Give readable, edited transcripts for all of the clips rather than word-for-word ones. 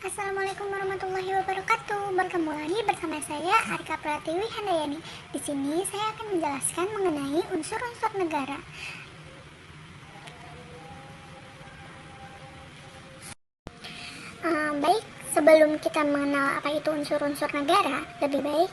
Assalamualaikum warahmatullahi wabarakatuh. Bertemu lagi bersama saya Arika Pratiwi Handayani. Di sini saya akan menjelaskan mengenai unsur-unsur negara. Baik, sebelum kita mengenal apa itu unsur-unsur negara, lebih baik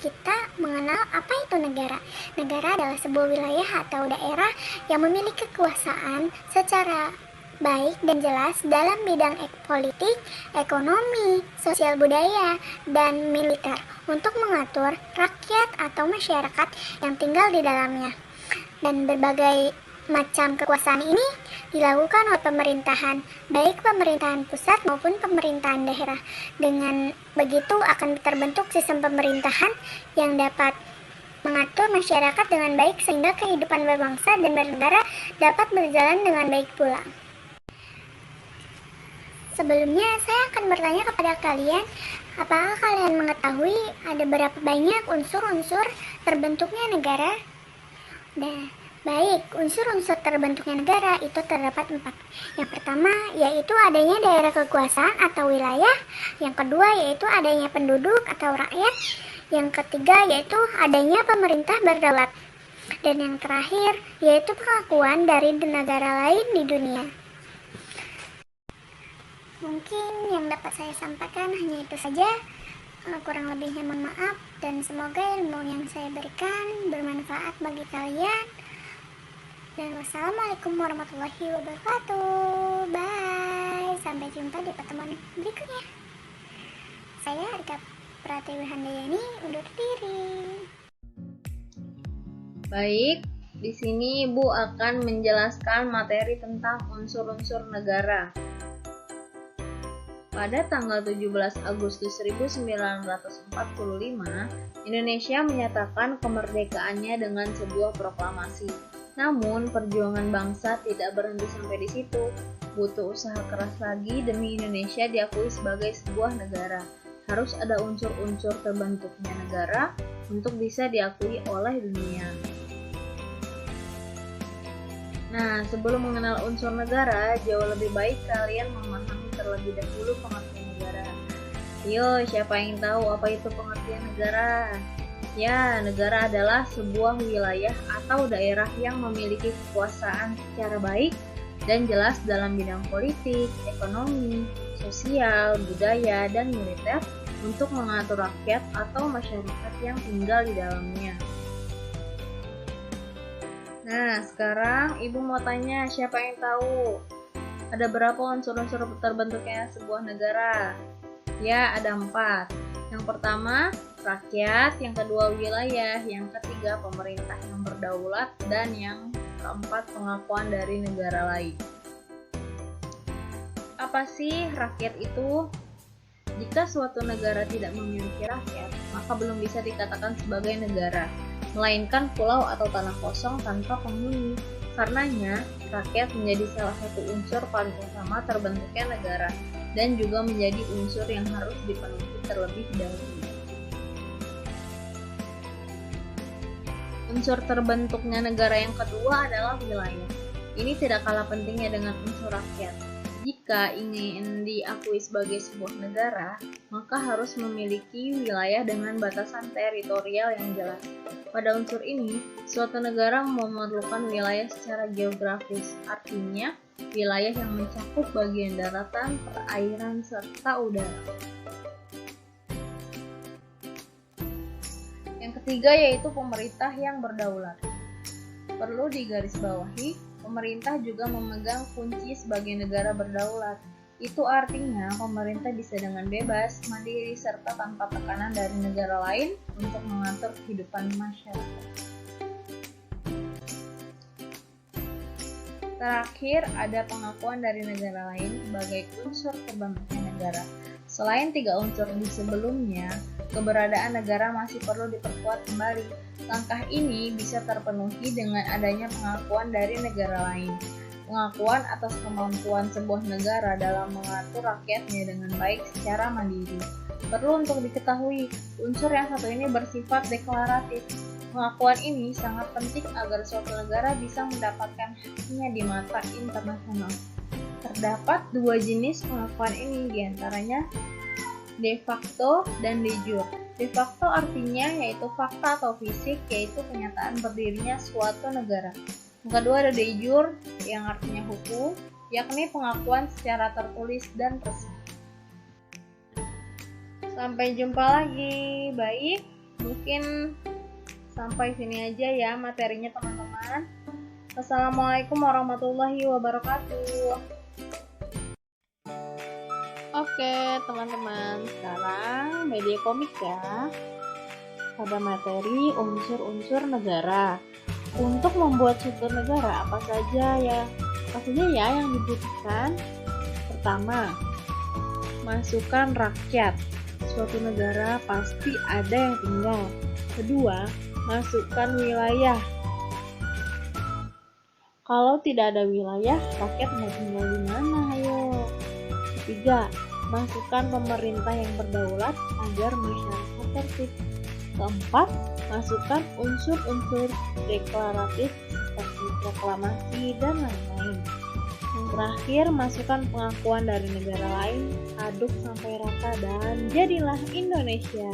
kita mengenal apa itu negara. Negara adalah sebuah wilayah atau daerah yang memiliki kekuasaan secara baik dan jelas dalam bidang politik, ekonomi, sosial budaya, dan militer untuk mengatur rakyat atau masyarakat yang tinggal di dalamnya. Dan berbagai macam kekuasaan ini dilakukan oleh pemerintahan, baik pemerintahan pusat maupun pemerintahan daerah. Dengan begitu akan terbentuk sistem pemerintahan yang dapat mengatur masyarakat dengan baik sehingga kehidupan berbangsa dan bernegara dapat berjalan dengan baik pula. Sebelumnya saya akan bertanya kepada kalian, apakah kalian mengetahui ada berapa banyak unsur-unsur terbentuknya negara? Baik, unsur-unsur terbentuknya negara itu terdapat 4. Yang pertama yaitu adanya daerah kekuasaan atau wilayah. Yang kedua yaitu adanya penduduk atau rakyat. Yang ketiga yaitu adanya pemerintah berdaulat. Dan yang terakhir yaitu pengakuan dari negara lain di dunia. Mungkin yang dapat saya sampaikan hanya itu saja. Kurang lebihnya mohon maaf, dan semoga ilmu yang saya berikan bermanfaat bagi kalian. Dan wassalamualaikum warahmatullahi wabarakatuh. Bye. Sampai jumpa di pertemuan berikutnya. Saya Arika Pratiwi Handayani undur diri. Baik, di sini Ibu akan menjelaskan materi tentang unsur-unsur negara. Pada tanggal 17 Agustus 1945, Indonesia menyatakan kemerdekaannya dengan sebuah proklamasi. Namun, perjuangan bangsa tidak berhenti sampai di situ. Butuh usaha keras lagi demi Indonesia diakui sebagai sebuah negara. Harus ada unsur-unsur terbentuknya negara untuk bisa diakui oleh dunia. Nah, sebelum mengenal unsur negara, jauh lebih baik kalian memahami terlebih dahulu pengertian negara. Yo, siapa yang tahu apa itu pengertian negara? Ya, negara adalah sebuah wilayah atau daerah yang memiliki kekuasaan secara baik dan jelas dalam bidang politik, ekonomi, sosial, budaya, dan militer untuk mengatur rakyat atau masyarakat yang tinggal di dalamnya. Nah, sekarang Ibu mau tanya, siapa yang tahu ada berapa unsur-unsur terbentuknya sebuah negara? Ya, ada 4. Yang pertama, rakyat, yang kedua wilayah, yang ketiga pemerintah yang berdaulat, dan yang keempat pengakuan dari negara lain. Apa sih rakyat itu? Jika suatu negara tidak memiliki rakyat, maka belum bisa dikatakan sebagai negara, melainkan pulau atau tanah kosong tanpa penghuni. Karenanya, rakyat menjadi salah satu unsur paling utama terbentuknya negara, dan juga menjadi unsur yang harus dipenuhi terlebih dahulu. Unsur terbentuknya negara yang kedua adalah wilayah. Ini tidak kalah pentingnya dengan unsur rakyat. Jika ingin diakui sebagai sebuah negara, maka harus memiliki wilayah dengan batasan teritorial yang jelas. Pada unsur ini, suatu negara memerlukan wilayah secara geografis, artinya wilayah yang mencakup bagian daratan, perairan, serta udara. Yang ketiga yaitu pemerintah yang berdaulat. Perlu digarisbawahi, pemerintah juga memegang kunci sebagai negara berdaulat. Itu artinya pemerintah bisa dengan bebas, mandiri, serta tanpa tekanan dari negara lain untuk mengatur kehidupan masyarakat. Terakhir, ada pengakuan dari negara lain sebagai unsur terbentuknya negara. Selain 3 unsur di sebelumnya, keberadaan negara masih perlu diperkuat kembali. Langkah ini bisa terpenuhi dengan adanya pengakuan dari negara lain. Pengakuan atas kemampuan sebuah negara dalam mengatur rakyatnya dengan baik secara mandiri. Perlu untuk diketahui, unsur yang satu ini bersifat deklaratif. Pengakuan ini sangat penting agar suatu negara bisa mendapatkan haknya di mata internasional. Terdapat dua jenis pengakuan ini, diantaranya de facto dan de jure. De facto artinya yaitu fakta atau fisik, yaitu kenyataan berdirinya suatu negara. Yang kedua ada de jure yang artinya hukum, yakni pengakuan secara tertulis dan resmi. Sampai jumpa lagi. Baik, mungkin sampai sini aja ya materinya teman-teman. Assalamualaikum warahmatullahi wabarakatuh. Oke teman-teman, sekarang media komik ya. Pada materi unsur-unsur negara. Untuk membuat suatu negara apa saja ya yang dibutuhkan? Pertama, masukan rakyat. Suatu negara pasti ada yang tinggal. Kedua, masukkan wilayah. Kalau tidak ada wilayah, rakyat mau tinggal di mana? Ayo. Ketiga, masukkan pemerintah yang berdaulat agar masyarakat tertib. Keempat, masukkan unsur-unsur deklaratif seperti proklamasi dan lain-lain. Yang terakhir, masukkan pengakuan dari negara lain, aduk sampai rata dan jadilah Indonesia.